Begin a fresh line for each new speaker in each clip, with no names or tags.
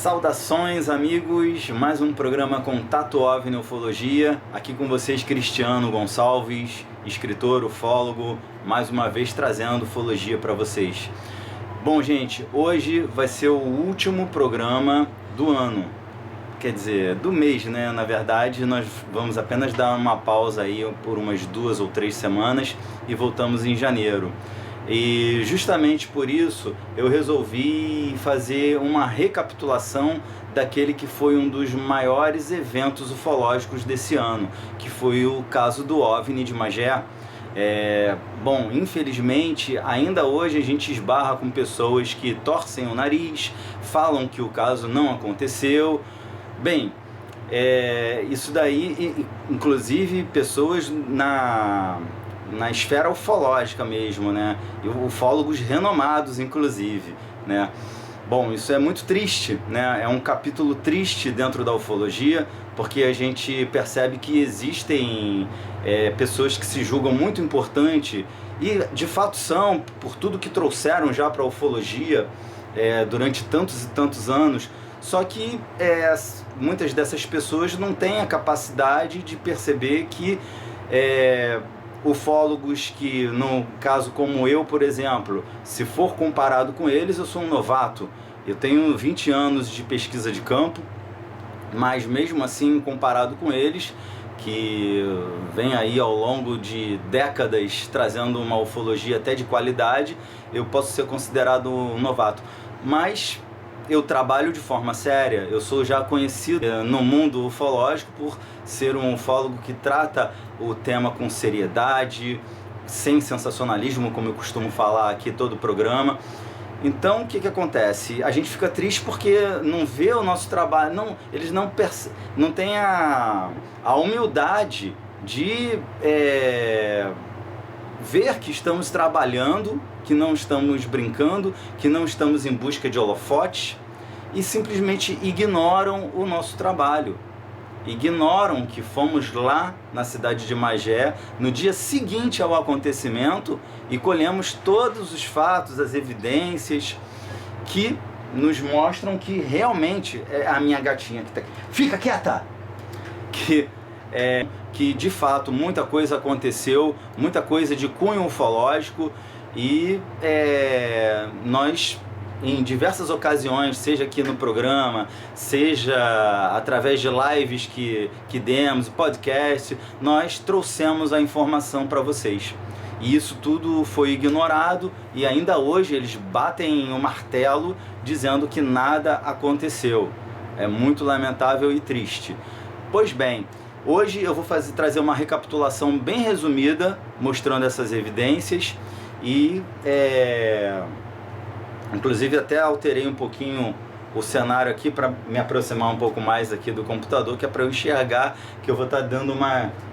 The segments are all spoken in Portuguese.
Saudações, amigos, mais um programa Contato OVNI Ufologia, aqui com vocês Cristiano Gonçalves, escritor, ufólogo, mais uma vez trazendo ufologia para vocês. Bom, gente, hoje vai ser o último programa do ano, quer dizer, do mês, né? Na verdade, nós vamos apenas dar uma pausa aí por umas 2 ou 3 semanas e voltamos em janeiro. E justamente por isso eu resolvi fazer uma recapitulação daquele que foi um dos maiores eventos ufológicos desse ano, que foi o caso do OVNI de Magé. Bom, infelizmente ainda hoje a gente esbarra com pessoas que torcem o nariz, falam que o caso não aconteceu. Bem, isso daí, inclusive pessoas na esfera ufológica mesmo, né? E ufólogos renomados, inclusive, né? Bom, isso é muito triste, né? É um capítulo triste dentro da ufologia, porque a gente percebe que existem pessoas que se julgam muito importantes, e de fato são, por tudo que trouxeram já para a ufologia durante tantos e tantos anos, só que muitas dessas pessoas não têm a capacidade de perceber que ufólogos que, no caso como eu, por exemplo, se for comparado com eles, eu sou um novato. Eu tenho 20 anos de pesquisa de campo, mas mesmo assim, comparado com eles, que vem aí ao longo de décadas trazendo uma ufologia até de qualidade, eu posso ser considerado um novato. Mas eu trabalho de forma séria, eu sou já conhecido no mundo ufológico por ser um ufólogo que trata o tema com seriedade, sem sensacionalismo, como eu costumo falar aqui todo o programa. Então o que acontece? A gente fica triste porque não vê o nosso trabalho, eles não têm a humildade de ver que estamos trabalhando, que não estamos brincando, que não estamos em busca de holofotes, e simplesmente ignoram o nosso trabalho. Ignoram que fomos lá na cidade de Magé no dia seguinte ao acontecimento e colhemos todos os fatos, as evidências que nos mostram que realmente a minha gatinha que tá aqui. Fica quieta! Que de fato muita coisa aconteceu, muita coisa de cunho ufológico, e nós, em diversas ocasiões, seja aqui no programa, seja através de lives que demos, podcast, nós trouxemos a informação para vocês. E isso tudo foi ignorado, e ainda hoje eles batem o martelo dizendo que nada aconteceu. É muito lamentável e triste. Pois bem, hoje eu vou trazer uma recapitulação bem resumida, mostrando essas evidências, e inclusive até alterei um pouquinho o cenário aqui para me aproximar um pouco mais aqui do computador, que é para eu enxergar, que eu vou estar dando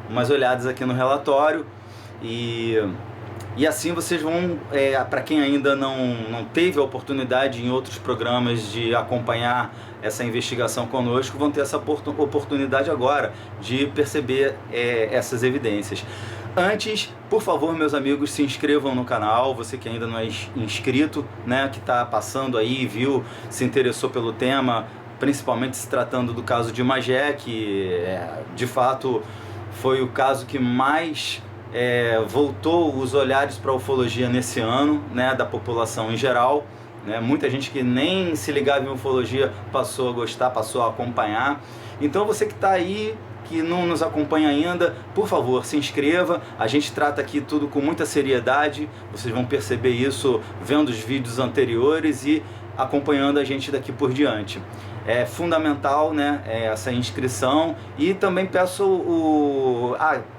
umas olhadas aqui no relatório, e assim vocês vão, para quem ainda não teve a oportunidade em outros programas de acompanhar essa investigação conosco, vão ter essa oportunidade agora de perceber essas evidências. Antes, por favor, meus amigos, se inscrevam no canal. Você que ainda não é inscrito, né, que está passando aí, viu, se interessou pelo tema, principalmente se tratando do caso de Magé, que de fato foi o caso que mais voltou os olhares para a ufologia nesse ano, né, da população em geral, né? Muita gente que nem se ligava em ufologia passou a gostar, passou a acompanhar. Então você que está aí, que não nos acompanha ainda, por favor, se inscreva. A gente trata aqui tudo com muita seriedade, vocês vão perceber isso vendo os vídeos anteriores e acompanhando a gente daqui por diante. É fundamental, né, essa inscrição, e também peço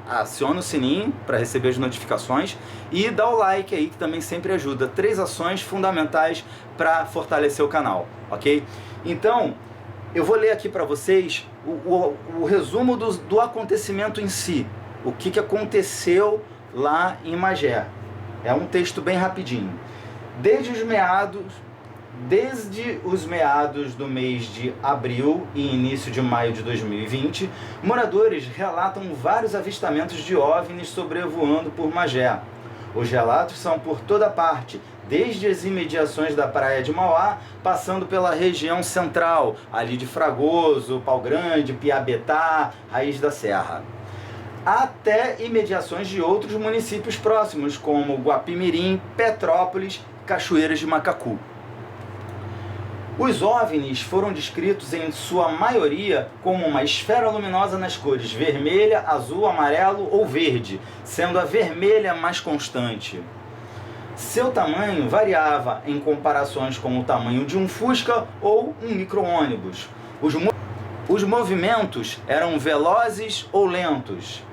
aciona o sininho para receber as notificações e dá o like aí, que também sempre ajuda. 3 ações fundamentais para fortalecer o canal, ok? Então, eu vou ler aqui para vocês o resumo do acontecimento em si, o que aconteceu lá em Magé. É um texto bem rapidinho. Desde os meados do mês de abril e início de maio de 2020, moradores relatam vários avistamentos de OVNIs sobrevoando por Magé. Os relatos são por toda parte, desde as imediações da Praia de Mauá, passando pela região central, ali de Fragoso, Pau Grande, Piabetá, Raiz da Serra, até imediações de outros municípios próximos, como Guapimirim, Petrópolis, Cachoeiras de Macacu. Os OVNIs foram descritos em sua maioria como uma esfera luminosa nas cores vermelha, azul, amarelo ou verde, sendo a vermelha mais constante. Seu tamanho variava em comparações com o tamanho de um Fusca ou um micro-ônibus. Os movimentos eram velozes ou lentos,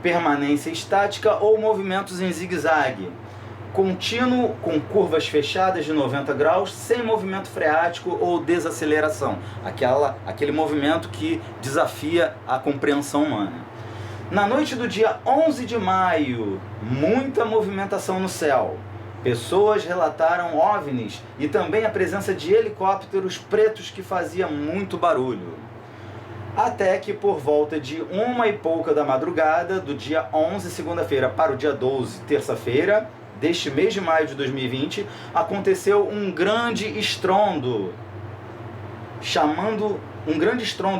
permanência estática ou movimentos em zigue-zague, contínuo com curvas fechadas de 90 graus, sem movimento freático ou desaceleração, aquele movimento que desafia a compreensão humana. Na noite do dia 11 de maio, muita movimentação no céu. Pessoas relataram OVNIs e também a presença de helicópteros pretos que fazia muito barulho. Até que por volta de 1h pouca da madrugada, do dia 11, segunda-feira, para o dia 12, terça-feira, deste mês de maio de 2020, aconteceu um grande estrondo,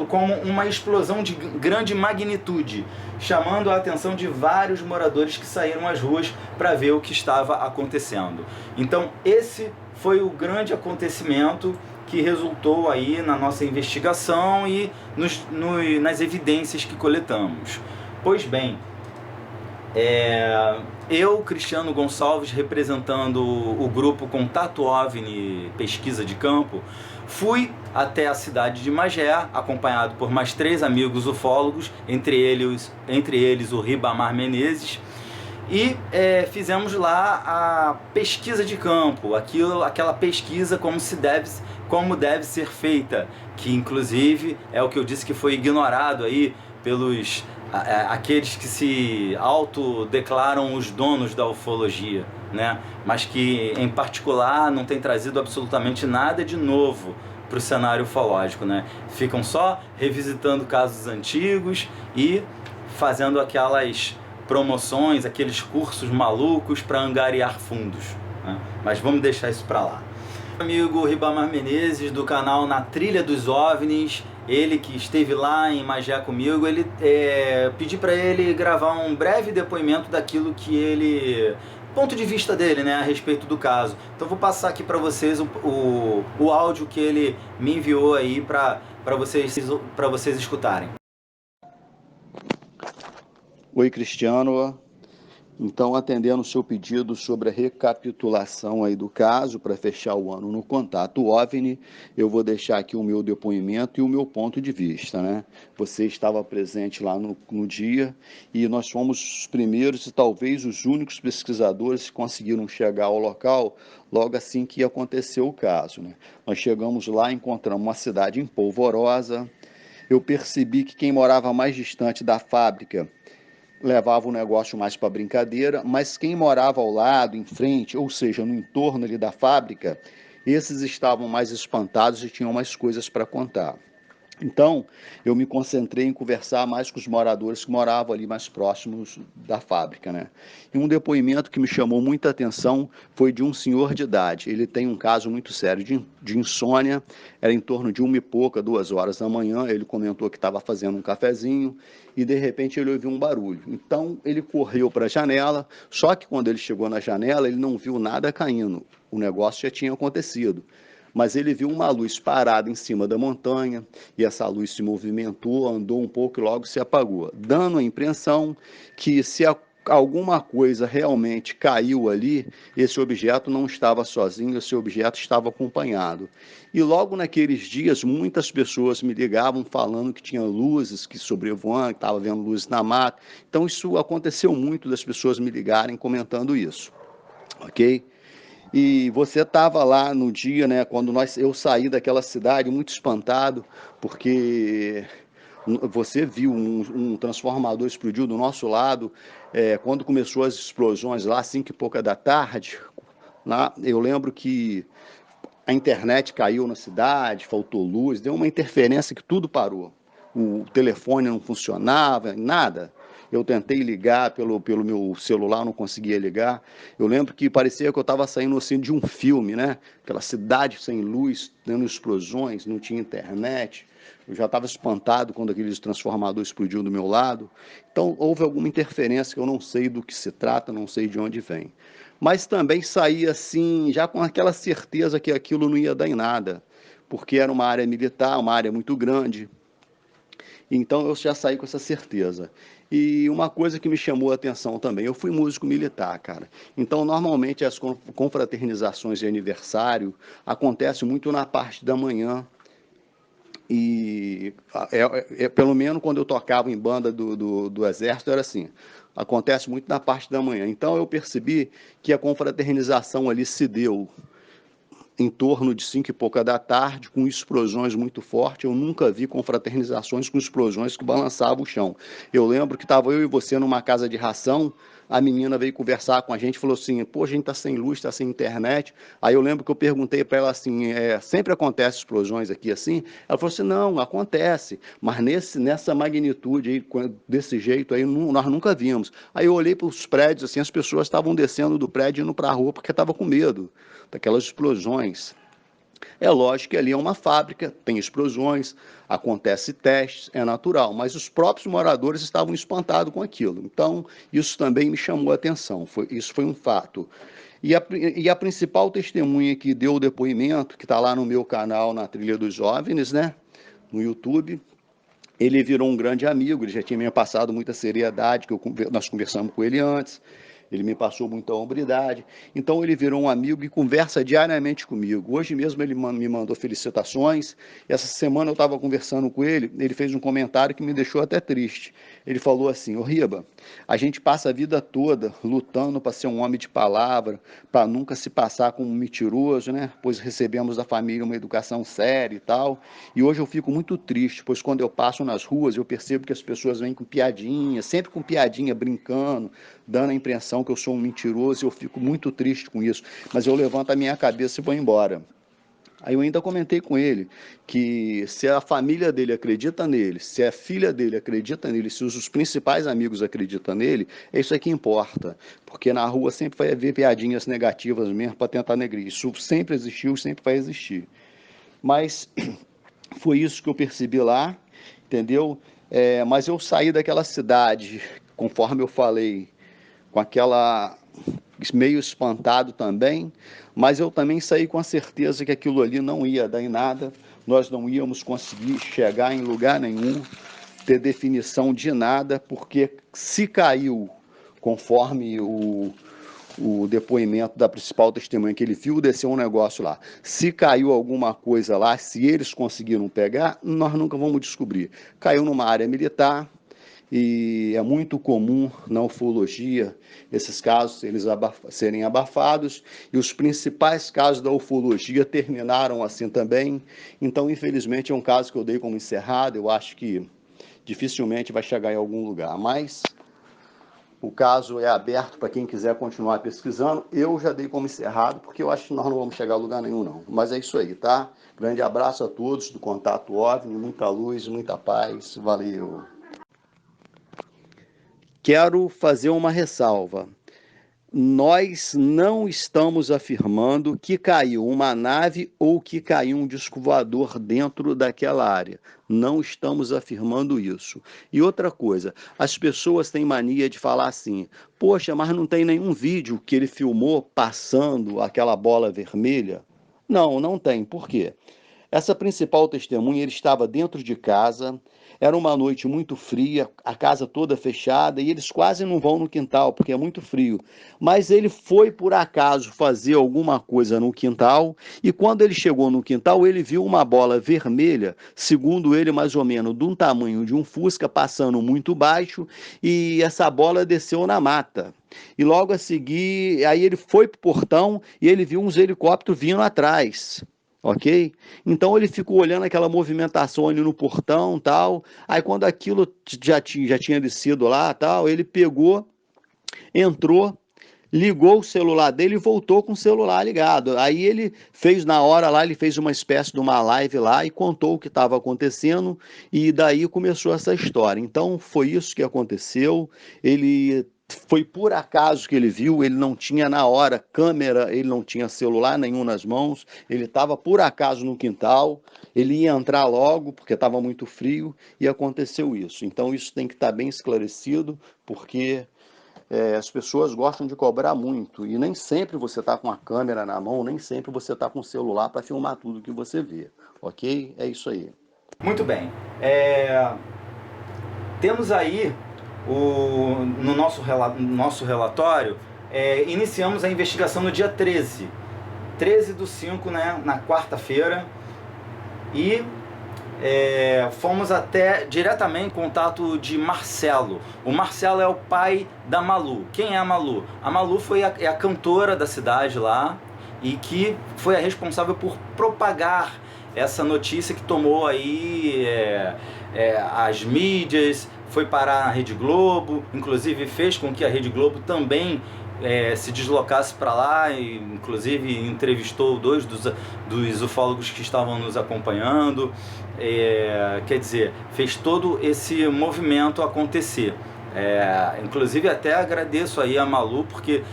como uma explosão de grande magnitude, chamando a atenção de vários moradores que saíram às ruas para ver o que estava acontecendo. Então, esse foi o grande acontecimento que resultou aí na nossa investigação e nas evidências que coletamos. Pois bem, eu, Cristiano Gonçalves, representando o grupo Contato OVNI Pesquisa de Campo, fui até a cidade de Magé, acompanhado por mais 3 amigos ufólogos, entre eles o Ribamar Menezes, e fizemos lá a pesquisa de campo, aquela pesquisa como deve ser feita, que inclusive é o que eu disse que foi ignorado aí pelos aqueles que se autodeclaram os donos da ufologia, né? Mas que em particular não tem trazido absolutamente nada de novo para o cenário ufológico, né? Ficam só revisitando casos antigos e fazendo aquelas promoções, aqueles cursos malucos para angariar fundos, né? Mas vamos deixar isso para lá. Amigo Ribamar Menezes, do canal Na Trilha dos OVNIs, ele que esteve lá em Magé comigo, pedi para ele gravar um breve depoimento daquilo que ele, ponto de vista dele, né, a respeito do caso. Então vou passar aqui para vocês o áudio que ele me enviou aí para vocês escutarem.
Oi, Cristiano. Então, atendendo o seu pedido sobre a recapitulação aí do caso, para fechar o ano no Contato OVNI, eu vou deixar aqui o meu depoimento e o meu ponto de vista, né? Você estava presente lá no dia e nós fomos os primeiros e talvez os únicos pesquisadores que conseguiram chegar ao local logo assim que aconteceu o caso, né? Nós chegamos lá, encontramos uma cidade empolvorosa. Eu percebi que quem morava mais distante da fábrica levava o negócio mais para brincadeira, mas quem morava ao lado, em frente, ou seja, no entorno ali da fábrica, esses estavam mais espantados e tinham mais coisas para contar. Então, eu me concentrei em conversar mais com os moradores que moravam ali mais próximos da fábrica, né? E um depoimento que me chamou muita atenção foi de um senhor de idade. Ele tem um caso muito sério de insônia, era em torno de 1h pouca, 2h da manhã, ele comentou que estava fazendo um cafezinho e, de repente, ele ouviu um barulho. Então, ele correu para a janela, só que quando ele chegou na janela, ele não viu nada caindo, o negócio já tinha acontecido. Mas ele viu uma luz parada em cima da montanha, e essa luz se movimentou, andou um pouco e logo se apagou, dando a impressão que se alguma coisa realmente caiu ali, esse objeto não estava sozinho, esse objeto estava acompanhado. E logo naqueles dias, muitas pessoas me ligavam falando que tinha luzes que sobrevoando, que estava vendo luzes na mata. Então isso aconteceu muito, das pessoas me ligarem comentando isso, ok? E você estava lá no dia, né, quando eu saí daquela cidade muito espantado, porque você viu um transformador explodiu do nosso lado, quando começou as explosões lá, 5h pouca da tarde, lá, eu lembro que a internet caiu na cidade, faltou luz, deu uma interferência que tudo parou. O telefone não funcionava, nada. eu tentei ligar pelo meu celular, não conseguia ligar. Eu lembro que parecia que eu estava saindo assim de um filme, né? Aquela cidade sem luz, tendo explosões, não tinha internet. Eu já estava espantado quando aquele transformador explodiu do meu lado. Então, houve alguma interferência que eu não sei do que se trata, não sei de onde vem. Mas também saí assim, já com aquela certeza que aquilo não ia dar em nada, porque era uma área militar, uma área muito grande. Então, eu já saí com essa certeza. E uma coisa que me chamou a atenção também, eu fui músico militar, cara. Então, normalmente, as confraternizações de aniversário acontecem muito na parte da manhã, e pelo menos quando eu tocava em banda do Exército era assim, acontece muito na parte da manhã. Então eu percebi que a confraternização ali se deu em torno de 5 e pouca da tarde, com explosões muito fortes. Eu nunca vi confraternizações com explosões que balançavam o chão. Eu lembro que estava eu e você numa casa de ração, a menina veio conversar com a gente, falou assim, pô, a gente está sem luz, está sem internet. Aí eu lembro que eu perguntei para ela assim, sempre acontece explosões aqui assim? Ela falou assim, não, acontece, mas nessa magnitude aí, desse jeito aí, nós nunca vimos. Aí eu olhei para os prédios, assim, as pessoas estavam descendo do prédio e indo para a rua porque estavam com medo daquelas explosões. É lógico que ali é uma fábrica, tem explosões, acontece testes, é natural, mas os próprios moradores estavam espantados com aquilo. Então, isso também me chamou a atenção, isso foi um fato. E a principal testemunha que deu o depoimento, que está lá no meu canal, na Trilha dos OVNIs, né, no YouTube, ele virou um grande amigo, ele já tinha me passado muita seriedade, nós conversamos com ele antes, ele me passou muita hombridade, então ele virou um amigo e conversa diariamente comigo. Hoje mesmo ele me mandou felicitações, e essa semana eu estava conversando com ele fez um comentário que me deixou até triste. Ele falou assim, ô Riba, a gente passa a vida toda lutando para ser um homem de palavra, para nunca se passar como um mentiroso, né? Pois recebemos da família uma educação séria e tal, e hoje eu fico muito triste, pois quando eu passo nas ruas eu percebo que as pessoas vêm com piadinha, sempre com piadinha, brincando, dando a impressão que eu sou um mentiroso, e eu fico muito triste com isso, mas eu levanto a minha cabeça e vou embora. Aí eu ainda comentei com ele que se a família dele acredita nele, se a filha dele acredita nele, se os principais amigos acreditam nele, é isso aí que importa. Porque na rua sempre vai haver piadinhas negativas mesmo para tentar negrir. Isso sempre existiu, sempre vai existir. Mas foi isso que eu percebi lá, entendeu? Mas eu saí daquela cidade, conforme eu falei, com aquela meio espantado também, mas eu também saí com a certeza que aquilo ali não ia dar em nada, nós não íamos conseguir chegar em lugar nenhum, ter definição de nada, porque se caiu, conforme o depoimento da principal testemunha, que ele viu descer um negócio lá, se caiu alguma coisa lá, se eles conseguiram pegar, nós nunca vamos descobrir. Caiu numa área militar, e é muito comum na ufologia esses casos serem abafados, e os principais casos da ufologia terminaram assim também. Então, infelizmente, é um caso que eu dei como encerrado, eu acho que dificilmente vai chegar em algum lugar, mas o caso é aberto para quem quiser continuar pesquisando. Eu já dei como encerrado, porque eu acho que nós não vamos chegar a lugar nenhum, não. Mas é isso aí, tá? Grande abraço a todos do Contato OVNI, muita luz, muita paz, valeu! Quero fazer uma ressalva. Nós não estamos afirmando que caiu uma nave ou que caiu um disco voador dentro daquela área. Não estamos afirmando isso. E outra coisa, as pessoas têm mania de falar assim, poxa, mas não tem nenhum vídeo que ele filmou passando aquela bola vermelha? Não, não tem. Por quê? Essa principal testemunha, ele estava dentro de casa, era uma noite muito fria, a casa toda fechada, e eles quase não vão no quintal, porque é muito frio. Mas ele foi, por acaso, fazer alguma coisa no quintal, e quando ele chegou no quintal, ele viu uma bola vermelha, segundo ele, mais ou menos, de um tamanho de um Fusca, passando muito baixo, e essa bola desceu na mata. E logo a seguir, aí ele foi para o portão, e ele viu uns helicópteros vindo atrás. Ok? Então ele ficou olhando aquela movimentação ali no portão, tal. Aí quando aquilo já tinha descido lá, tal, ele pegou, entrou, ligou o celular dele e voltou com o celular ligado. Aí ele fez na hora lá, ele fez uma espécie de uma live lá e contou o que estava acontecendo e daí começou essa história. Então foi isso que aconteceu. Ele foi por acaso que ele viu, ele não tinha na hora câmera, ele não tinha celular nenhum nas mãos, ele estava por acaso no quintal, ele ia entrar logo porque estava muito frio e aconteceu isso. Então isso tem que estar bem esclarecido, porque as pessoas gostam de cobrar muito e nem sempre você está com a câmera na mão, nem sempre você está com o celular para filmar tudo que você vê, ok? É isso aí.
Muito bem. Temos aí, no nosso relatório, iniciamos a investigação no dia 13 do 5, né, na quarta-feira, e fomos até diretamente em contato de Marcelo. O Marcelo é o pai da Malu. Quem é a Malu? A Malu foi a cantora da cidade lá e que foi a responsável por propagar essa notícia que tomou aí as mídias, foi parar na Rede Globo, inclusive fez com que a Rede Globo também se deslocasse para lá e inclusive entrevistou dois dos ufólogos que estavam nos acompanhando. Quer dizer, fez todo esse movimento acontecer. Inclusive até agradeço aí a Malu, porque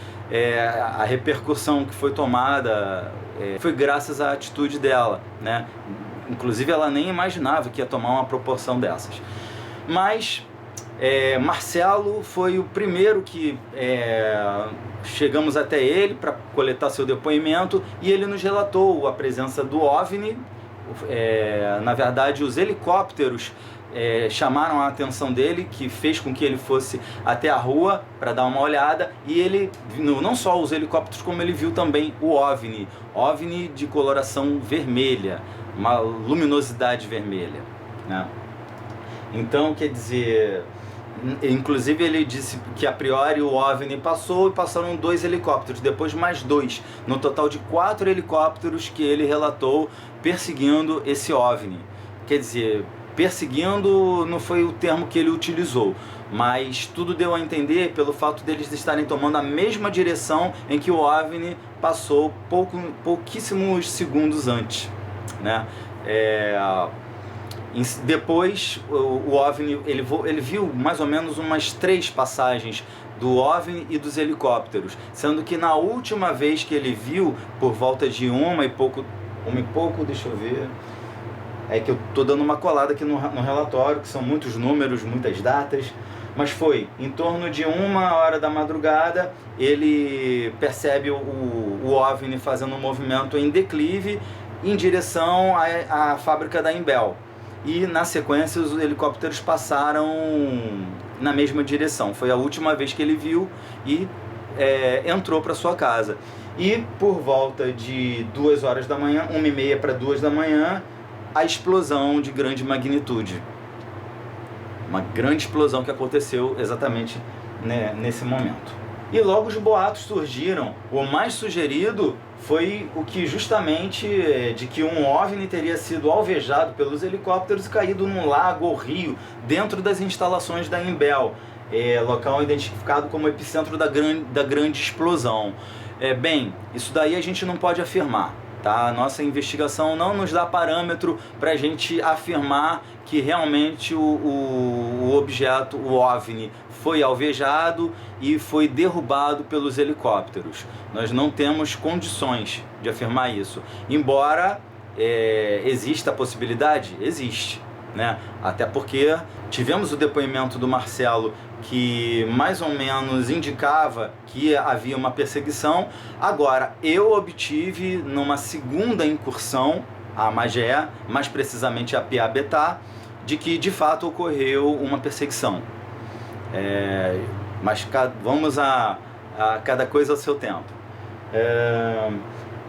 a repercussão que foi tomada foi graças à atitude dela, né? Inclusive ela nem imaginava que ia tomar uma proporção dessas. Mas Marcelo foi o primeiro que chegamos até ele para coletar seu depoimento e ele nos relatou a presença do OVNI. Na verdade, os helicópteros chamaram a atenção dele, que fez com que ele fosse até a rua para dar uma olhada, e ele não só os helicópteros, como ele viu também o OVNI de coloração vermelha, uma luminosidade vermelha, né? Então, quer dizer, inclusive ele disse que a priori o OVNI passou e passaram 2 helicópteros, depois mais 2, no total de 4 helicópteros que ele relatou perseguindo esse OVNI. Quer dizer, perseguindo não foi o termo que ele utilizou, mas tudo deu a entender pelo fato deles estarem tomando a mesma direção em que o OVNI passou pouquíssimos segundos antes, né? Depois o OVNI, ele viu mais ou menos umas 3 passagens do OVNI e dos helicópteros, sendo que na última vez que ele viu, por volta de uma e pouco, deixa eu ver, que eu tô dando uma colada aqui no relatório, que são muitos números, muitas datas, mas foi em torno de 1h da madrugada, ele percebe o OVNI fazendo um movimento em declive em direção à fábrica da Imbel. E na sequência os helicópteros passaram na mesma direção. Foi a última vez que ele viu e entrou para sua casa. E por volta de 2h da manhã, 1h30 para 2 da manhã, a explosão de grande magnitude. Uma grande explosão que aconteceu exatamente, né, nesse momento. E logo os boatos surgiram. O mais sugerido foi o que justamente de que um OVNI teria sido alvejado pelos helicópteros e caído num lago ou rio dentro das instalações da Imbel, local identificado como epicentro da grande explosão. Bem, isso daí a gente não pode afirmar, tá? A nossa investigação não nos dá parâmetro para a gente afirmar que realmente o objeto, o OVNI, foi alvejado e foi derrubado pelos helicópteros. Nós não temos condições de afirmar isso. Embora exista a possibilidade, existe, né? Até porque tivemos o depoimento do Marcelo que mais ou menos indicava que havia uma perseguição. Agora, eu obtive numa segunda incursão a Magé, mais precisamente a Piabetá, de que de fato ocorreu uma perseguição. Mas vamos a cada coisa ao seu tempo.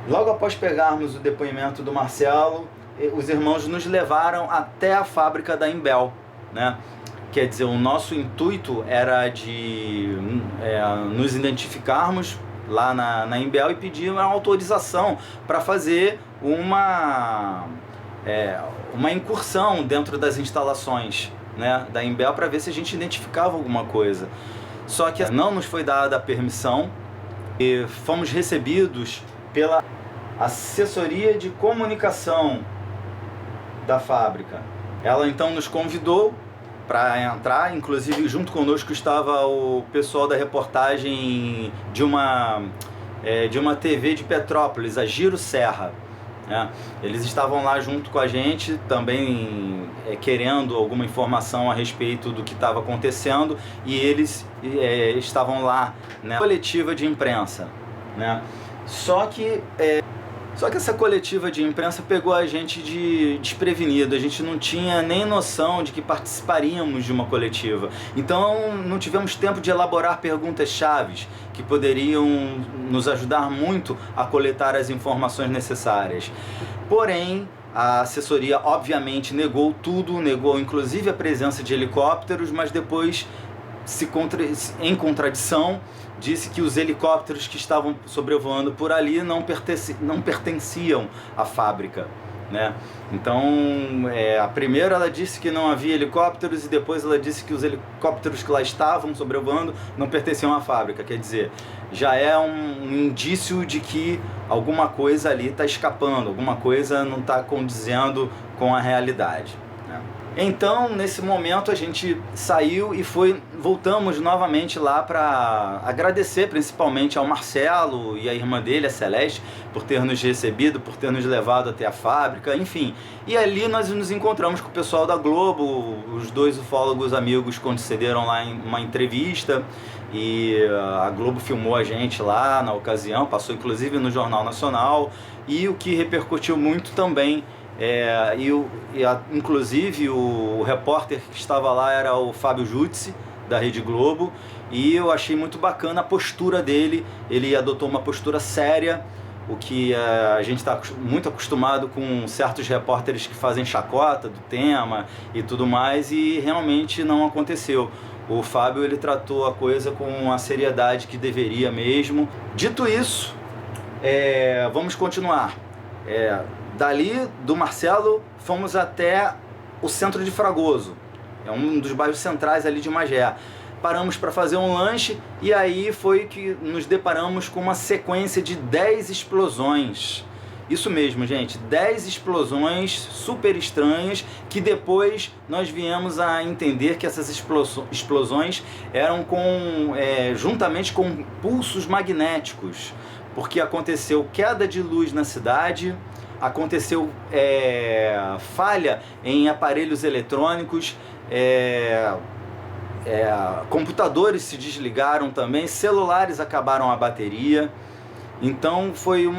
Logo após pegarmos o depoimento do Marcelo, os irmãos nos levaram até a fábrica da Imbel, né? Quer dizer, o nosso intuito era de nos identificarmos lá na Imbel e pedir uma autorização para fazer uma incursão dentro das instalações, né, da Imbel, para ver se a gente identificava alguma coisa. Só que não nos foi dada a permissão E fomos recebidos pela assessoria de comunicação da fábrica. Ela então nos convidou para entrar, inclusive junto conosco estava o pessoal da reportagem de uma TV de Petrópolis, a Giro Serra. Eles estavam lá junto com a gente, também querendo alguma informação a respeito do que estava acontecendo, e eles estavam lá na coletiva de imprensa, né? Só que essa coletiva de imprensa pegou a gente desprevenido, a gente não tinha nem noção de que participaríamos de uma coletiva. Então não tivemos tempo de elaborar perguntas-chave que poderiam nos ajudar muito a coletar as informações necessárias. Porém, a assessoria obviamente negou tudo, negou inclusive a presença de helicópteros, mas depois, em contradição, disse que os helicópteros que estavam sobrevoando por ali não pertenciam à fábrica, né? Então, a primeira ela disse que não havia helicópteros, e depois ela disse que os helicópteros que lá estavam sobrevoando não pertenciam à fábrica. Quer dizer, já é um indício de que alguma coisa ali está escapando, alguma coisa não está condizendo com a realidade, né? Então, nesse momento, a gente saiu e voltamos novamente lá para agradecer principalmente ao Marcelo e à irmã dele, a Celeste, por ter nos recebido, por ter nos levado até a fábrica, enfim. E ali nós nos encontramos com o pessoal da Globo, os dois ufólogos amigos concederam lá uma entrevista, e a Globo filmou a gente lá na ocasião, passou inclusive no Jornal Nacional, e o que repercutiu muito também. Inclusive o repórter que estava lá era o Fábio Jutzi, da Rede Globo, e eu achei muito bacana a postura dele. Ele adotou uma postura séria, o que a gente está muito acostumado com certos repórteres que fazem chacota do tema e tudo mais, e realmente não aconteceu. O Fábio, ele tratou a coisa com a seriedade que deveria mesmo. Dito isso, vamos continuar. Dali do Marcelo fomos até o centro de Fragoso, é um dos bairros centrais ali de Magé. Paramos para fazer um lanche, e aí foi que nos deparamos com uma sequência de 10 explosões. Isso mesmo, gente, 10 explosões super estranhas, que depois nós viemos a entender que essas explosões eram juntamente com pulsos magnéticos, porque aconteceu queda de luz na cidade, aconteceu falha em aparelhos eletrônicos, computadores se desligaram também, celulares acabaram a bateria. Então foi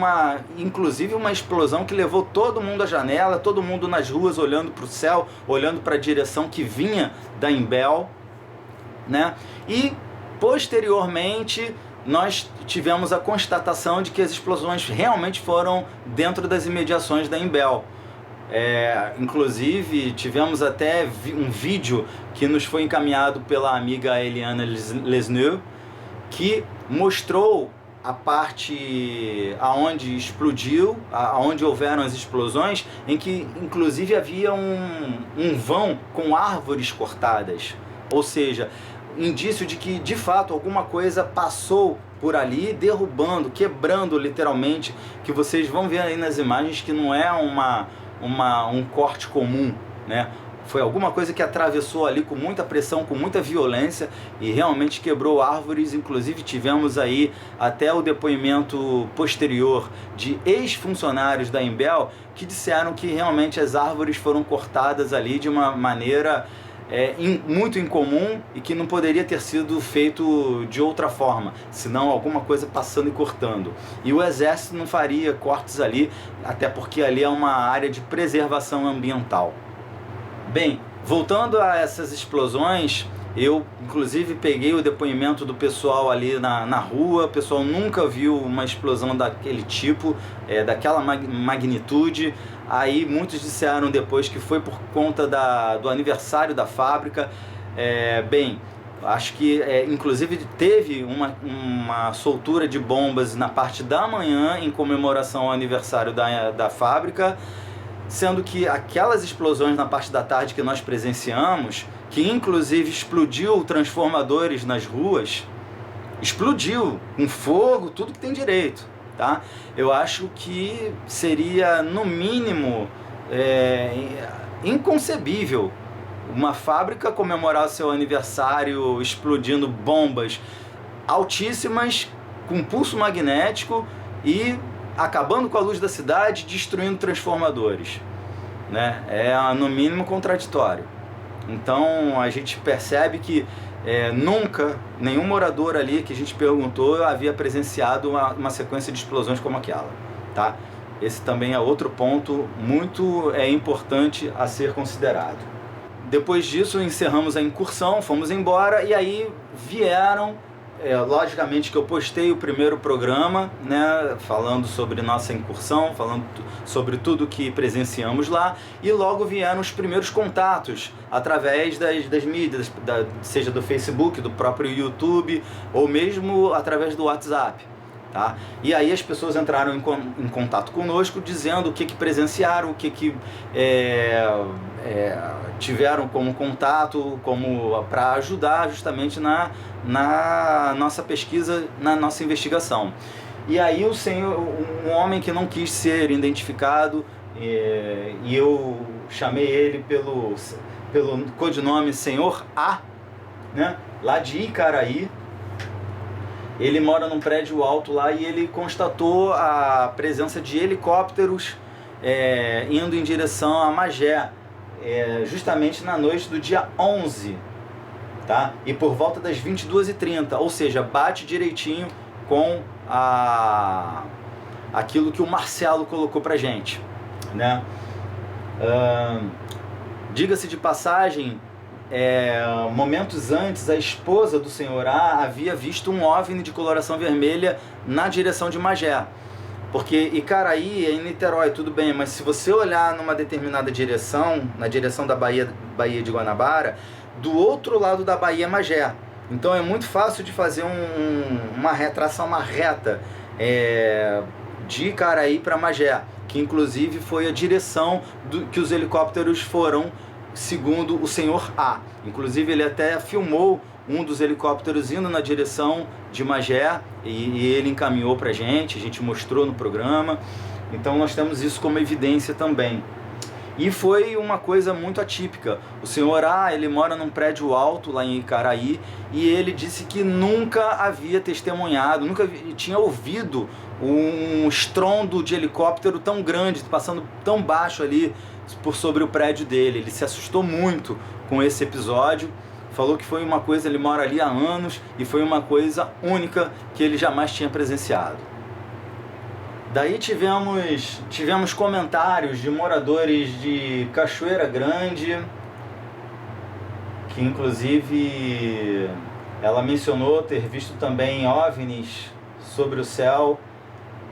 inclusive uma explosão que levou todo mundo à janela, todo mundo nas ruas olhando para o céu, olhando para a direção que vinha da Imbel, né? E posteriormente nós tivemos a constatação de que as explosões realmente foram dentro das imediações da Imbel. Inclusive tivemos até um vídeo que nos foi encaminhado pela amiga Eliana Lesneux, que mostrou a parte aonde explodiu, aonde houveram as explosões, em que inclusive havia um vão com árvores cortadas, ou seja, indício de que de fato alguma coisa passou por ali, derrubando, quebrando literalmente, que vocês vão ver aí nas imagens que não é um corte comum, né? Foi alguma coisa que atravessou ali com muita pressão, com muita violência, e realmente quebrou árvores. Inclusive tivemos aí até o depoimento posterior de ex-funcionários da Imbel que disseram que realmente as árvores foram cortadas ali de uma maneira muito incomum, e que não poderia ter sido feito de outra forma, senão alguma coisa passando e cortando. E o exército não faria cortes ali, até porque ali é uma área de preservação ambiental. Bem, voltando a essas explosões, eu inclusive peguei o depoimento do pessoal ali na rua. O pessoal nunca viu uma explosão daquele tipo, daquela magnitude. Aí muitos disseram depois que foi por conta do aniversário da fábrica. Bem, acho que inclusive teve uma soltura de bombas na parte da manhã em comemoração ao aniversário da fábrica, sendo que aquelas explosões na parte da tarde que nós presenciamos, que inclusive explodiu transformadores nas ruas, explodiu com fogo, tudo que tem direito, tá? Eu acho que seria, no mínimo, inconcebível uma fábrica comemorar o seu aniversário explodindo bombas altíssimas, com pulso magnético e acabando com a luz da cidade, destruindo transformadores, né? É, no mínimo, contraditório. Então, a gente percebe que nunca, nenhum morador ali que a gente perguntou havia presenciado uma sequência de explosões como aquela, tá? Esse também é outro ponto muito importante a ser considerado. Depois disso, encerramos a incursão, fomos embora e aí vieram... logicamente que eu postei o primeiro programa, né, falando sobre nossa incursão, falando sobre tudo que presenciamos lá, e logo vieram os primeiros contatos através das mídias, seja do Facebook, do próprio YouTube, ou mesmo através do WhatsApp. Tá? E aí as pessoas entraram em contato conosco, dizendo o que presenciaram, o que tiveram como contato, como para ajudar justamente na nossa pesquisa, na nossa investigação. E aí um homem que não quis ser identificado, e eu chamei ele pelo codinome Senhor A, né, lá de Icaraí. Ele mora num prédio alto lá e ele constatou a presença de helicópteros indo em direção a Magé, justamente na noite do dia 11, tá? E por volta das 22h30, ou seja, bate direitinho com aquilo que o Marcelo colocou pra gente, né? Diga-se de passagem, momentos antes, a esposa do Senhor A havia visto um OVNI de coloração vermelha na direção de Magé. Porque Icaraí é em Niterói, tudo bem, mas se você olhar numa determinada direção, na direção da Baía de Guanabara, do outro lado da Baía é Magé. Então é muito fácil de fazer traçar uma reta de Icaraí para Magé, que inclusive foi a direção que os helicópteros foram, segundo o Senhor A. Inclusive ele até filmou um dos helicópteros indo na direção de Magé e ele encaminhou pra gente, a gente mostrou no programa. Então nós temos isso como evidência também. E foi uma coisa muito atípica. O Senhor A, ele mora num prédio alto lá em Icaraí e ele disse que nunca havia testemunhado, nunca tinha ouvido um estrondo de helicóptero tão grande, passando tão baixo ali por sobre o prédio dele. Ele se assustou muito com esse episódio, falou que foi uma coisa, ele mora ali há anos e foi uma coisa única que ele jamais tinha presenciado. Daí tivemos comentários de moradores de Cachoeira Grande, que inclusive ela mencionou ter visto também OVNIs sobre o céu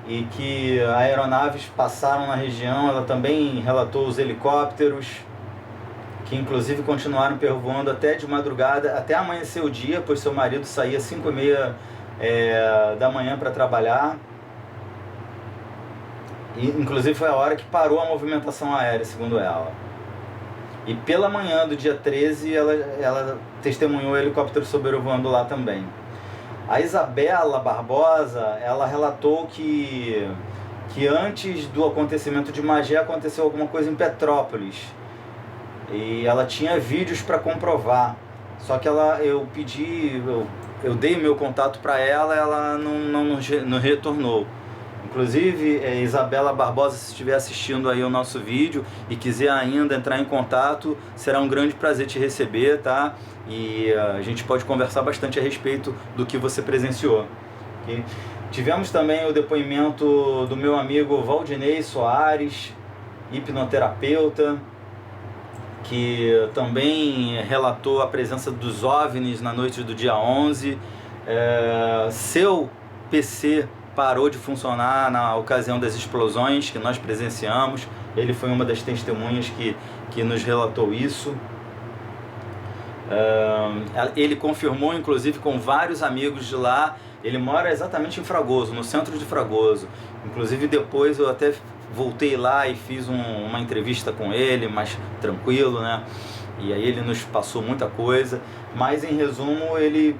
e que aeronaves passaram na região. Ela também relatou os helicópteros, que inclusive continuaram pervoando até de madrugada, até amanhecer o dia, pois seu marido saía às 5h30 da manhã para trabalhar. E, inclusive foi a hora que parou a movimentação aérea, segundo ela. E pela manhã do dia 13, ela testemunhou o helicóptero sobrevoando lá também. A Isabela Barbosa, ela relatou que antes do acontecimento de Magé aconteceu alguma coisa em Petrópolis. E ela tinha vídeos para comprovar. Só que eu dei meu contato para ela não retornou. Inclusive, Isabela Barbosa, se estiver assistindo aí o nosso vídeo e quiser ainda entrar em contato, será um grande prazer te receber, tá? E a gente pode conversar bastante a respeito do que você presenciou. Okay? Tivemos também o depoimento do meu amigo Valdinei Soares, hipnoterapeuta, que também relatou a presença dos OVNIs na noite do dia 11. Seu PC parou de funcionar na ocasião das explosões que nós presenciamos. Ele foi uma das testemunhas que nos relatou isso. Ele confirmou, inclusive, com vários amigos de lá. Ele mora exatamente em Fragoso, no centro de Fragoso. Inclusive, depois eu até voltei lá e fiz uma entrevista com ele, mais tranquilo, né? e aí ele nos passou muita coisa, mas em resumo ele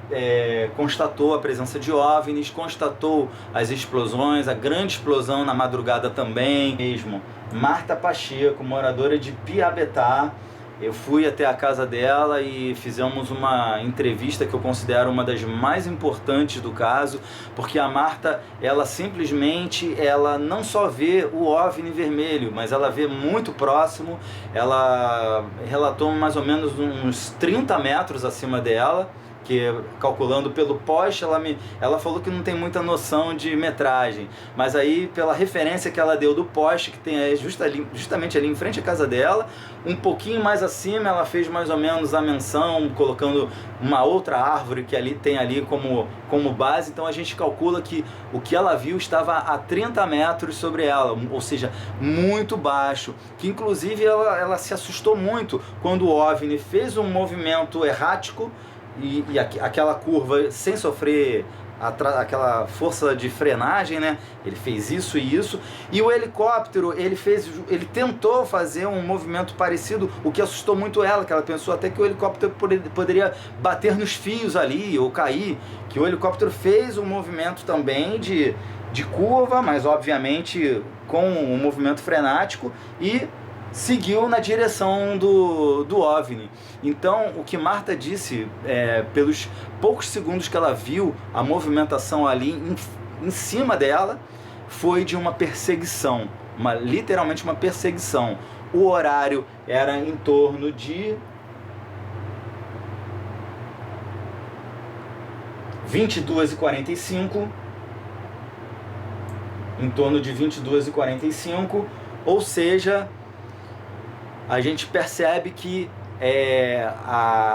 constatou a presença de OVNIs, constatou as explosões, a grande explosão na madrugada também mesmo. Marta Pacheco, moradora de Piabetá, eu fui até a casa dela e fizemos uma entrevista que eu considero uma das mais importantes do caso, porque a Marta, ela simplesmente, ela não só vê o OVNI vermelho, mas ela vê muito próximo. Ela relatou mais ou menos uns 30 metros acima dela, que calculando pelo poste, ela falou que não tem muita noção de metragem, mas aí pela referência que ela deu do poste, que tem justamente ali em frente à casa dela, um pouquinho mais acima ela fez mais ou menos a menção, colocando uma outra árvore que ali tem ali como base, então a gente calcula que o que ela viu estava a 30 metros sobre ela, ou seja, muito baixo, que inclusive ela se assustou muito quando o OVNI fez um movimento errático, e aquela curva sem sofrer aquela força de frenagem, né? Ele fez isso e isso, e o helicóptero ele tentou fazer um movimento parecido, o que assustou muito ela, que ela pensou até que o helicóptero poderia bater nos fios ali ou cair, que o helicóptero fez um movimento também de curva, mas obviamente com um movimento frenático, e seguiu na direção do OVNI. Então, o que Marta disse, pelos poucos segundos que ela viu a movimentação ali em cima dela, foi de uma perseguição, literalmente uma perseguição. O horário era em torno de 22h45, em torno de 22h45, ou seja, a gente percebe que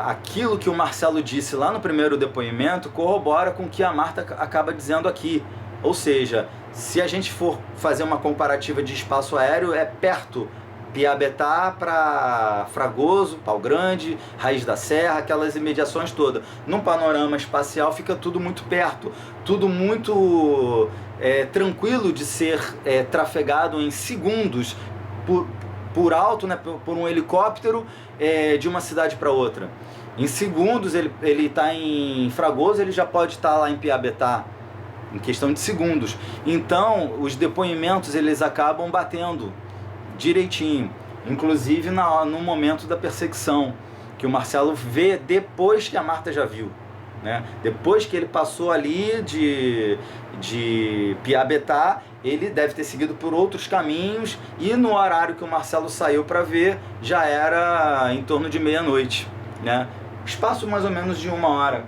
aquilo que o Marcelo disse lá no primeiro depoimento corrobora com o que a Marta acaba dizendo aqui. Ou seja, se a gente for fazer uma comparativa de espaço aéreo, é perto. Piabetá para Fragoso, Pau Grande, Raiz da Serra, aquelas imediações todas. Num panorama espacial fica tudo muito perto, tudo muito tranquilo de ser trafegado em segundos por alto, né, por um helicóptero de uma cidade para outra. Em segundos ele está em Fragoso, ele já pode estar lá em Piabetá, em questão de segundos. Então os depoimentos eles acabam batendo direitinho, inclusive no momento da perseguição, que o Marcelo vê depois que a Marta já viu, né? Depois que ele passou ali de Piabetá, ele deve ter seguido por outros caminhos, e no horário que o Marcelo saiu para ver, já era em torno de meia-noite, né? Espaço mais ou menos de 1 hora.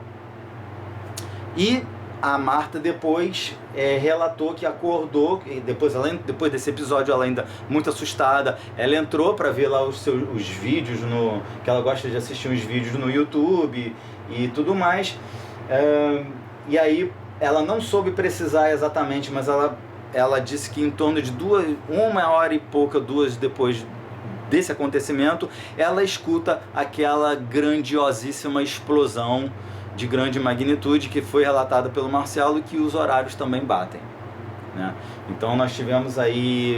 E a Marta depois relatou que acordou, e depois desse episódio, ela ainda muito assustada, ela entrou para ver lá os vídeos, que ela gosta de assistir uns vídeos no YouTube e tudo mais, e aí ela não soube precisar exatamente, mas ela disse que em torno de 1 hora e pouca, 2 depois desse acontecimento, ela escuta aquela grandiosíssima explosão de grande magnitude que foi relatada pelo Marcelo, e que os horários também batem, né? Então nós tivemos aí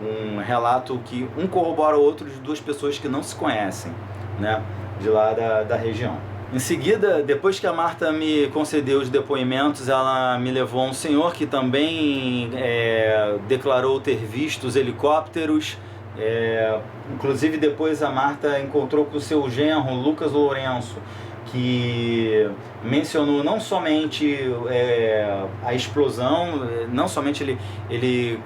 um relato que um corrobora o outro, de 2 pessoas que não se conhecem, né, de lá da região. Em seguida, depois que a Marta me concedeu os depoimentos, ela me levou a um senhor que também declarou ter visto os helicópteros. Inclusive depois a Marta encontrou com o seu genro, Lucas Lourenço, que mencionou não somente a explosão, não somente ele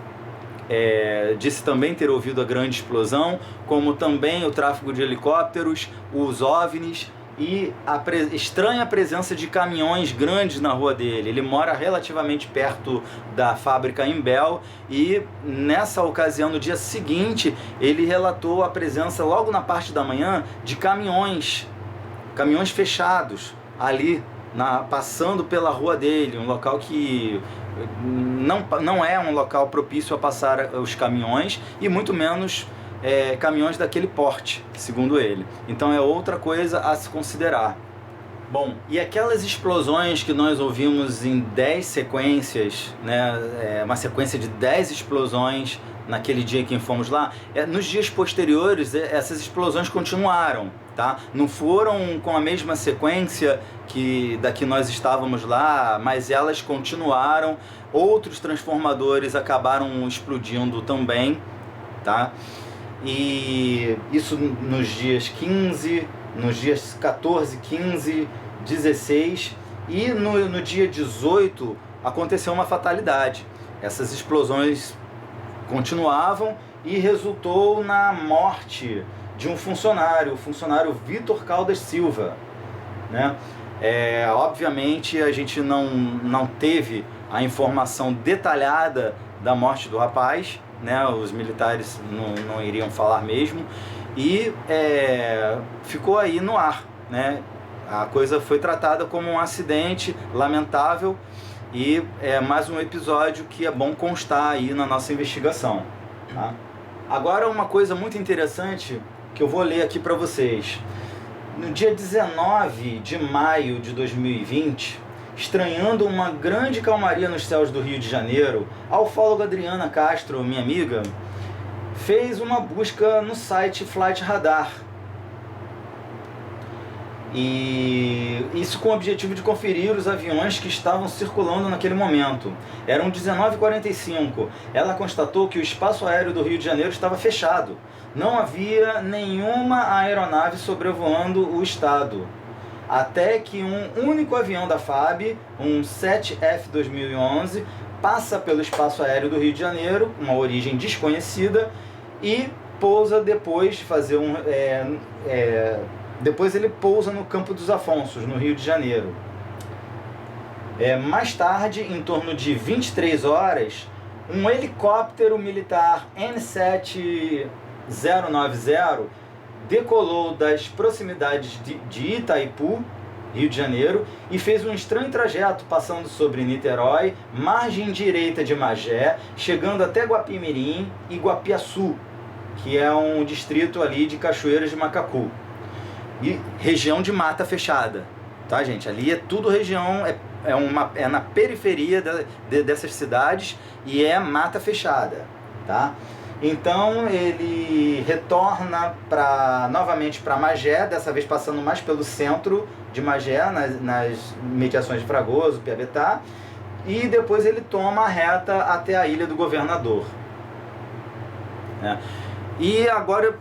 disse também ter ouvido a grande explosão, como também o tráfego de helicópteros, os OVNIs e a estranha presença de caminhões grandes na rua dele. Ele mora relativamente perto da fábrica Imbel, e nessa ocasião, no dia seguinte, ele relatou a presença, logo na parte da manhã, de caminhões fechados ali, passando pela rua dele, um local que não é um local propício a passar os caminhões, e muito menos caminhões daquele porte, segundo ele. Então é outra coisa a se considerar. Bom, e aquelas explosões que nós ouvimos em 10 sequências, né, uma sequência de 10 explosões naquele dia que fomos lá, nos dias posteriores essas explosões continuaram, tá? Não foram com a mesma sequência da que nós estávamos lá, mas elas continuaram, outros transformadores acabaram explodindo também, tá? E isso nos dias 15, nos dias 14, 15, 16 e no dia 18 aconteceu uma fatalidade. Essas explosões continuavam e resultou na morte de um funcionário, o funcionário Vitor Caldas Silva, né? Obviamente a gente não teve a informação detalhada da morte do rapaz, né? Os militares não iriam falar mesmo, e ficou aí no ar, né? A coisa foi tratada como um acidente lamentável e é mais um episódio que é bom constar aí na nossa investigação, tá? Agora uma coisa muito interessante que eu vou ler aqui para vocês. No dia 19 de maio de 2020, estranhando uma grande calmaria nos céus do Rio de Janeiro, a ufóloga Adriana Castro, minha amiga, fez uma busca no site Flight Radar. E isso com o objetivo de conferir os aviões que estavam circulando naquele momento. Eram 19h45. Ela constatou que o espaço aéreo do Rio de Janeiro estava fechado. Não havia nenhuma aeronave sobrevoando o estado. Até que um único avião da FAB, um 7F-2011, passa pelo espaço aéreo do Rio de Janeiro, uma origem desconhecida, e pousa depois de fazer depois ele pousa no Campo dos Afonsos, no Rio de Janeiro. Mais tarde, em torno de 23 horas, um helicóptero militar N7090 decolou das proximidades de Itaipu, Rio de Janeiro, e fez um estranho trajeto passando sobre Niterói, margem direita de Magé, chegando até Guapimirim e Guapiaçu, que é um distrito ali de Cachoeiras de Macacu. E região de mata fechada, tá, gente? Ali é tudo região, é na periferia dessas cidades e é mata fechada, tá? Então ele retorna novamente para Magé, dessa vez passando mais pelo centro de Magé, nas mediações de Fragoso, Piabetá, e depois ele toma a reta até a Ilha do Governador, né? E agora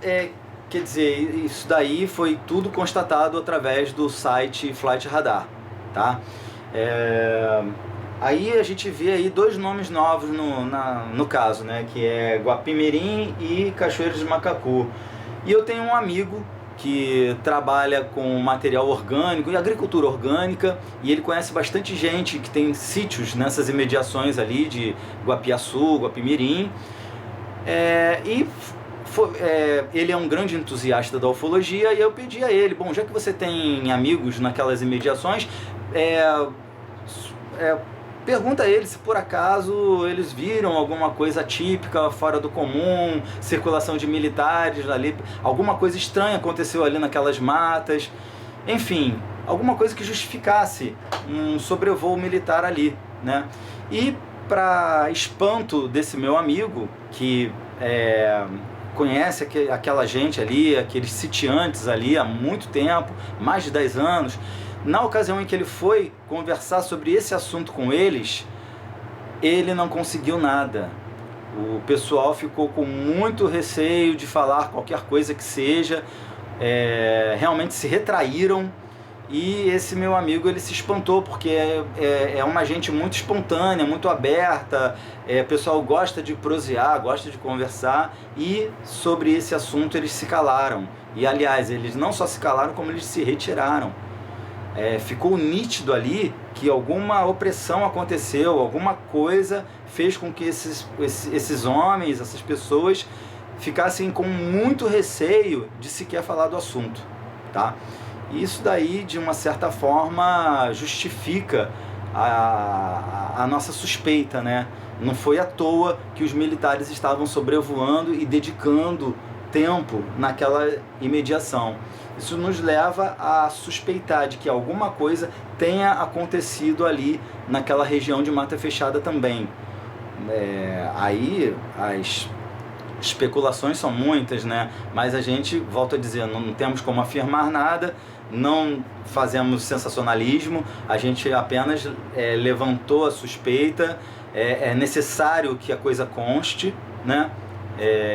quer dizer, isso daí foi tudo constatado através do site Flight Radar, tá? Aí a gente vê aí dois nomes novos no caso, né? Que é Guapimirim e Cachoeiras de Macacu. E eu tenho um amigo que trabalha com material orgânico e agricultura orgânica, e ele conhece bastante gente que tem sítios nessas imediações ali de Guapiaçu, Guapimirim, ele é um grande entusiasta da ufologia, e eu pedi a ele, bom, já que você tem amigos naquelas imediações, pergunta a eles se por acaso eles viram alguma coisa atípica, fora do comum, circulação de militares ali, alguma coisa estranha aconteceu ali naquelas matas, enfim, alguma coisa que justificasse um sobrevoo militar ali, né? E para espanto desse meu amigo, que conhece aquela gente ali, aqueles sitiantes ali há muito tempo, mais de 10 anos, na ocasião em que ele foi conversar sobre esse assunto com eles, ele não conseguiu nada. O pessoal ficou com muito receio de falar qualquer coisa que seja, realmente se retraíram, e esse meu amigo ele se espantou, porque é uma gente muito espontânea, muito aberta, o pessoal gosta de prosear, gosta de conversar, e sobre esse assunto eles se calaram. E aliás, eles não só se calaram, como eles se retiraram. Ficou nítido ali que alguma opressão aconteceu, alguma coisa fez com que esses homens, essas pessoas, ficassem com muito receio de sequer falar do assunto, tá? E isso daí, de uma certa forma, justifica a nossa suspeita, né? Não foi à toa que os militares estavam sobrevoando e dedicando tempo naquela imediação. isso nos leva a suspeitar de que alguma coisa tenha acontecido ali naquela região de mata fechada também. Aí as especulações são muitas, né? Mas a gente, volto a dizer, não temos como afirmar nada, não fazemos sensacionalismo, a gente apenas levantou a suspeita, é necessário que a coisa conste, né?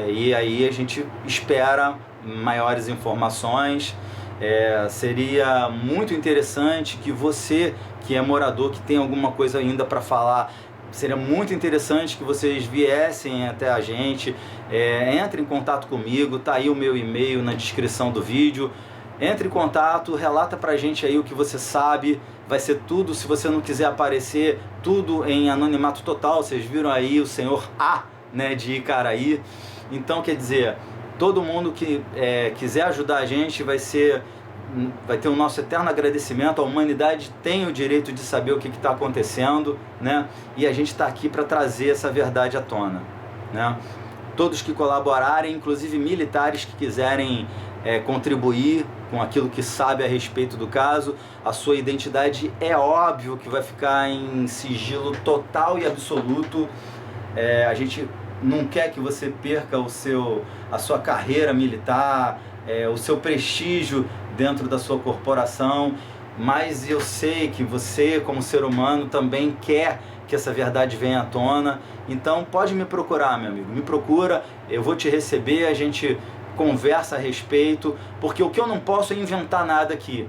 E aí a gente espera maiores informações. Seria muito interessante que você, que é morador, que tem alguma coisa ainda para falar, seria muito interessante que vocês viessem até a gente, entre em contato comigo, tá aí o meu e-mail na descrição do vídeo, entre em contato, relata pra gente aí o que você sabe, vai ser tudo, se você não quiser aparecer, tudo em anonimato total, vocês viram aí o senhor A, né, de Icaraí. Então, quer dizer, todo mundo que quiser ajudar a gente vai ter o nosso eterno agradecimento. A humanidade tem o direito de saber o que está acontecendo, né? E a gente está aqui para trazer essa verdade à tona, né? Todos que colaborarem, inclusive militares que quiserem contribuir com aquilo que sabe a respeito do caso, a sua identidade é óbvio que vai ficar em sigilo total e absoluto. A gente não quer que você perca a sua carreira militar, o seu prestígio dentro da sua corporação, mas eu sei que você, como ser humano, também quer que essa verdade venha à tona. Então pode me procurar, meu amigo, me procura, eu vou te receber, a gente conversa a respeito, porque o que eu não posso é inventar nada aqui.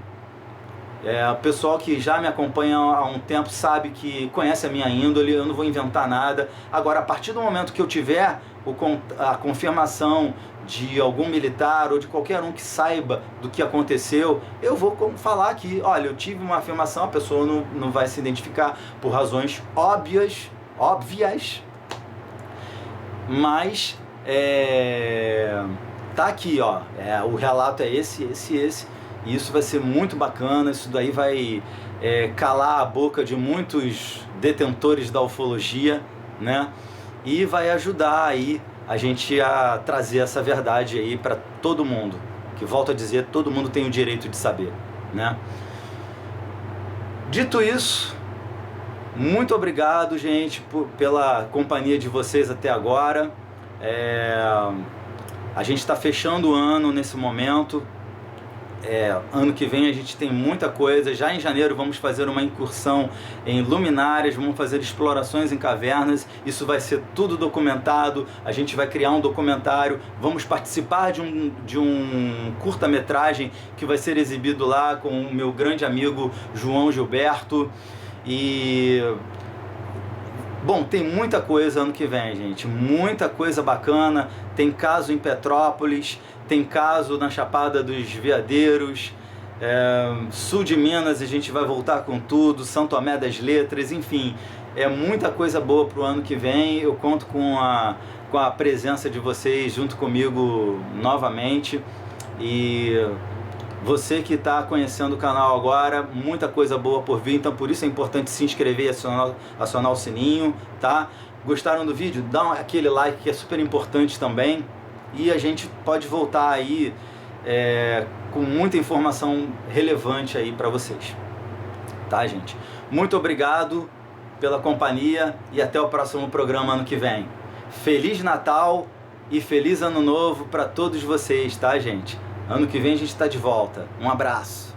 O pessoal que já me acompanha há um tempo sabe que conhece a minha índole, eu não vou inventar nada. Agora, a partir do momento que eu tiver a confirmação de algum militar ou de qualquer um que saiba do que aconteceu, eu vou falar aqui, olha, eu tive uma afirmação, a pessoa não vai se identificar por razões óbvias, mas tá aqui, ó, o relato é esse, e isso vai ser muito bacana, isso daí vai calar a boca de muitos detentores da ufologia, né? E vai ajudar aí a gente a trazer essa verdade aí para todo mundo, que, volto a dizer, todo mundo tem o direito de saber, né? Dito isso, muito obrigado, gente, pela companhia de vocês até agora. A gente está fechando o ano nesse momento. Ano que vem a gente tem muita coisa. Já em janeiro vamos fazer uma incursão em luminárias, vamos fazer explorações em cavernas. Isso vai ser tudo documentado. A gente vai criar um documentário, vamos participar de um curta-metragem que vai ser exibido lá com o meu grande amigo João Gilberto. E bom, tem muita coisa ano que vem, gente, muita coisa bacana. Tem caso em Petrópolis, tem caso na Chapada dos Veadeiros, sul de Minas, a gente vai voltar com tudo, São Tomé das Letras, enfim, muita coisa boa para o ano que vem. Eu conto com a presença de vocês junto comigo novamente. E você que está conhecendo o canal agora, muita coisa boa por vir, então por isso é importante se inscrever e acionar o sininho, tá? Gostaram do vídeo? Dá aquele like que é super importante também. E a gente pode voltar aí com muita informação relevante aí para vocês, tá, gente? Muito obrigado pela companhia e até o próximo programa ano que vem. Feliz Natal e feliz Ano Novo para todos vocês, tá, gente? Ano que vem a gente está de volta. Um abraço.